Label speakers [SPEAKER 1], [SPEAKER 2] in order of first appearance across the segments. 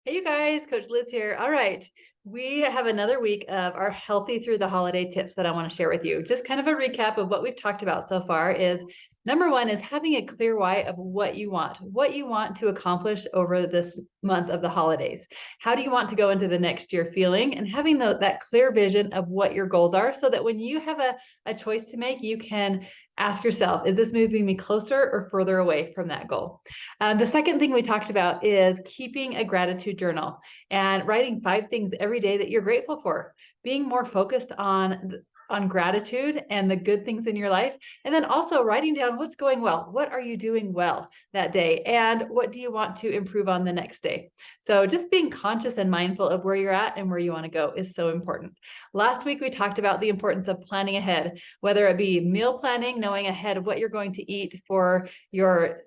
[SPEAKER 1] Hey, you guys, Coach Liz here. All right. We have another week of our healthy through the holiday tips that I want to share with you. Just kind of a recap of what we've talked about so far is number one is having a clear why of what you want to accomplish over this month of the holidays. How do you want to go into the next year feeling and having that clear vision of what your goals are so that when you have a choice to make, you can ask yourself, is this moving me closer or further away from that goal? The second thing we talked about is keeping a gratitude journal and writing 5 things every day that you're grateful for, being more focused on gratitude and the good things in your life. And then also writing down what's going well. What are you doing well that day? And what do you want to improve on the next day? So just being conscious and mindful of where you're at and where you want to go is so important. Last week, we talked about the importance of planning ahead, whether it be meal planning, knowing ahead of what you're going to eat for your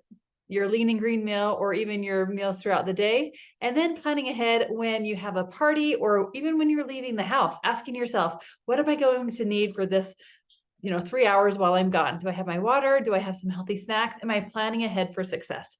[SPEAKER 1] lean and green meal or even your meals throughout the day. And then planning ahead when you have a party or even when you're leaving the house, asking yourself, what am I going to need for this 3 hours while I'm gone? Do I have my water? Do I have some healthy snacks? Am I planning ahead for success?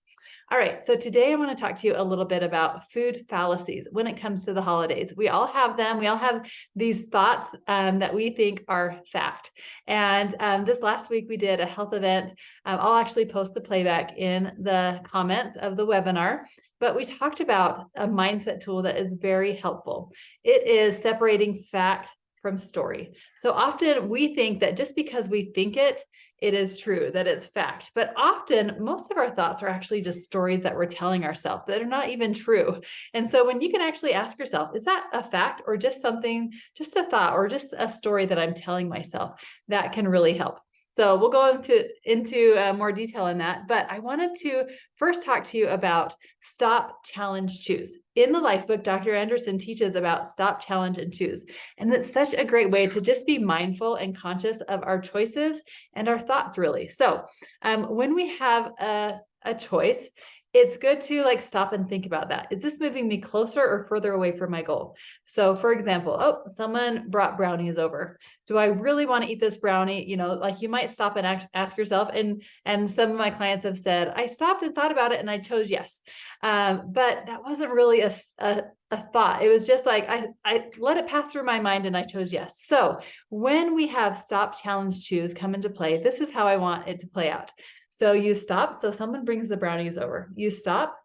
[SPEAKER 1] All right, so today I want to talk to you a little bit about food fallacies when it comes to the holidays. We all have them. We all have these thoughts that we think are fact. And this last week we did a health event. I'll actually post the playback in the comments of the webinar, but we talked about a mindset tool that is very helpful. It is separating fact from story. So often we think that just because we think it, it is true, that it's fact. But often most of our thoughts are actually just stories that we're telling ourselves that are not even true. And so when you can actually ask yourself, is that a fact or just something, just a thought or just a story that I'm telling myself, that can really help. So we'll go into more detail on that, but I wanted to first talk to you about stop, challenge, choose. In the life book, Dr. Anderson teaches about stop, challenge, and choose. And that's such a great way to just be mindful and conscious of our choices and our thoughts, really. So when we have a choice, it's good to stop and think about that. Is this moving me closer or further away from my goal? So for example, oh, someone brought brownies over. Do I really want to eat this brownie? You might stop and ask yourself. And some of my clients have said, I stopped and thought about it and I chose yes. But that wasn't really a thought. It was just like, I let it pass through my mind and I chose yes. So when we have stop, challenge, choose come into play, this is how I want it to play out. So you stop. So someone brings the brownies over. You stop.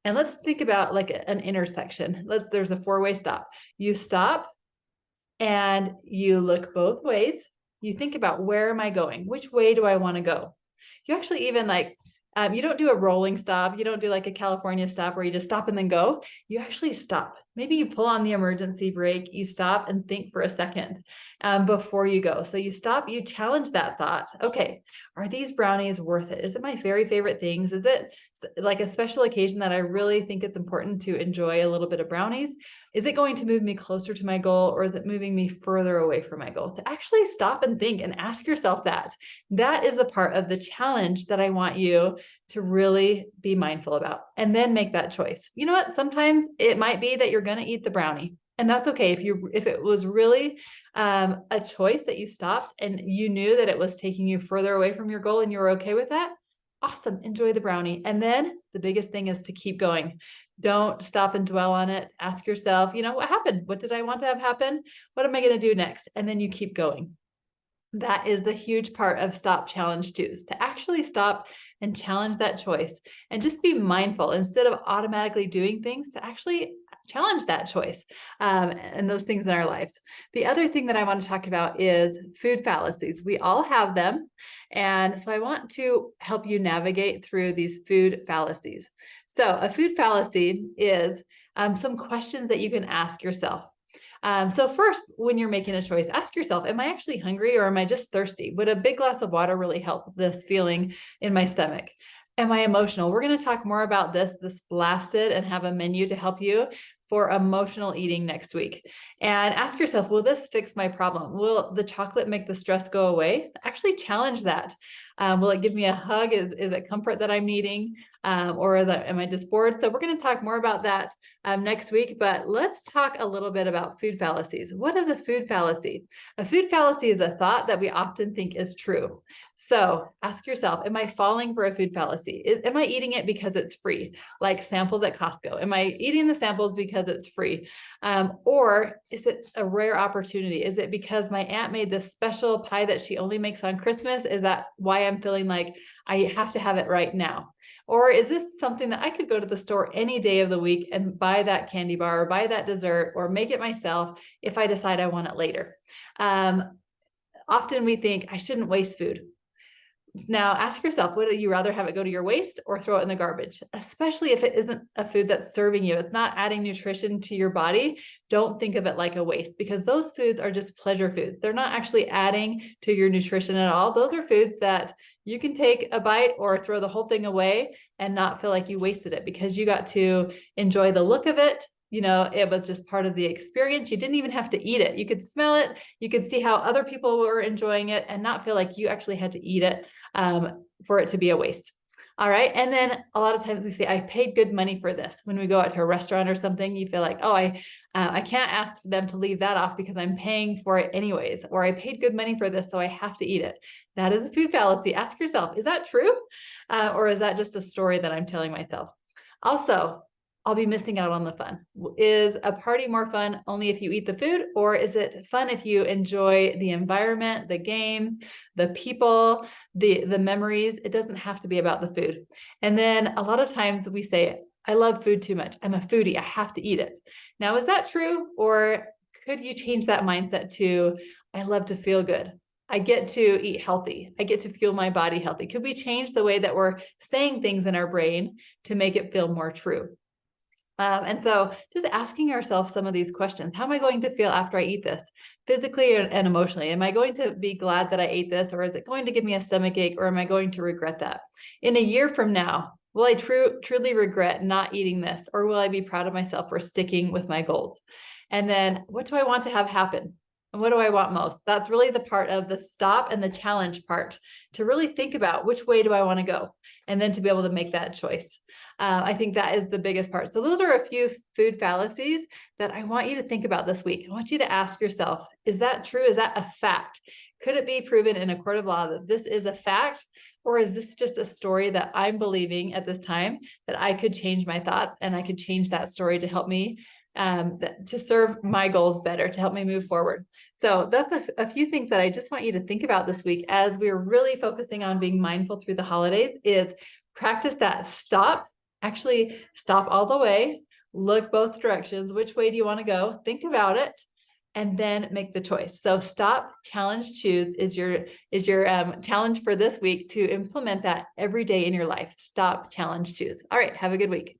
[SPEAKER 1] And let's think about like an intersection. There's a 4-way stop. You stop and you look both ways. You think about, where am I going? Which way do I want to go? You actually even you don't do a rolling stop. You don't do like a California stop where you just stop and then go. You actually stop. Maybe you pull on the emergency brake, you stop and think for a second before you go. So you stop, you challenge that thought. Okay, are these brownies worth it? Is it my very favorite things? Is it like a special occasion that I really think it's important to enjoy a little bit of brownies? Is it going to move me closer to my goal or is it moving me further away from my goal? To actually stop and think and ask yourself that. That is a part of the challenge that I want you to really be mindful about and then make that choice. You know what? Sometimes it might be that you're going to eat the brownie. And that's okay. If it was really a choice that you stopped and you knew that it was taking you further away from your goal and you were okay with that, awesome. Enjoy the brownie. And then the biggest thing is to keep going. Don't stop and dwell on it. Ask yourself, what happened? What did I want to have happen? What am I going to do next? And then you keep going. That is the huge part of stop, challenge, choose, to actually stop and challenge that choice and just be mindful instead of automatically doing things, to actually challenge that choice and those things in our lives. The other thing that I want to talk about is food fallacies. We all have them. And so I want to help you navigate through these food fallacies. So a food fallacy is some questions that you can ask yourself. So first, when you're making a choice, ask yourself, am I actually hungry or am I just thirsty? Would a big glass of water really help this feeling in my stomach? Am I emotional? We're going to talk more about this blasted and have a menu to help you for emotional eating next week. And ask yourself, will this fix my problem? Will the chocolate make the stress go away? Actually challenge that. Will it give me a hug? Is it comfort that I'm needing? Or am I just bored? So we're going to talk more about that next week, but let's talk a little bit about food fallacies. What is a food fallacy? A food fallacy is a thought that we often think is true. So ask yourself, am I falling for a food fallacy? Am I eating it because it's free? Like samples at Costco. Am I eating the samples because it's free? Or is it a rare opportunity? Is it because my aunt made this special pie that she only makes on Christmas? Is that why I'm feeling like I have to have it right now? Or is this something that I could go to the store any day of the week and buy that candy bar or buy that dessert or make it myself if I decide I want it later? Often we think I shouldn't waste food. Now ask yourself, would you rather have it go to your waste or throw it in the garbage? Especially if it isn't a food that's serving you, it's not adding nutrition to your body. Don't think of it like a waste, because those foods are just pleasure foods. They're not actually adding to your nutrition at all. Those are foods that you can take a bite or throw the whole thing away and not feel like you wasted it, because you got to enjoy the look of it. It was just part of the experience. You didn't even have to eat it. You could smell it. You could see how other people were enjoying it and not feel like you actually had to eat it for it to be a waste. All right. And then a lot of times we say, I paid good money for this. When we go out to a restaurant or something, you feel like, oh, I can't ask them to leave that off because I'm paying for it anyways, or I paid good money for this, so I have to eat it. That is a food fallacy. Ask yourself, is that true? Or is that just a story that I'm telling myself? Also, I'll be missing out on the fun. Is a party more fun only if you eat the food, or is it fun if you enjoy the environment, the games, the people, the memories? It doesn't have to be about the food. And then a lot of times we say, I love food too much. I'm a foodie. I have to eat it. Now, is that true? Or could you change that mindset to, I love to feel good. I get to eat healthy. I get to fuel my body healthy. Could we change the way that we're saying things in our brain to make it feel more true? And so just asking ourselves some of these questions. How am I going to feel after I eat this, physically and emotionally? Am I going to be glad that I ate this, or is it going to give me a stomach ache, or am I going to regret that? In a year from now, will I truly regret not eating this, or will I be proud of myself for sticking with my goals? And then what do I want to have happen? And what do I want most? That's really the part of the stop and the challenge part, to really think about which way do I want to go, and then to be able to make that choice. I think that is the biggest part. So those are a few food fallacies that I want you to think about this week. I want you to ask yourself, is that true? Is that a fact? Could it be proven in a court of law that this is a fact? Or is this just a story that I'm believing at this time, that I could change my thoughts and I could change that story to help me to serve my goals better, to help me move forward? So that's a few things that I just want you to think about this week as we're really focusing on being mindful through the holidays. Is practice that stop, actually stop all the way, look both directions. Which way do you want to go? Think about it, and then make the choice. So stop, challenge, choose is your challenge for this week, to implement that every day in your life. Stop, challenge, choose. All right. Have a good week.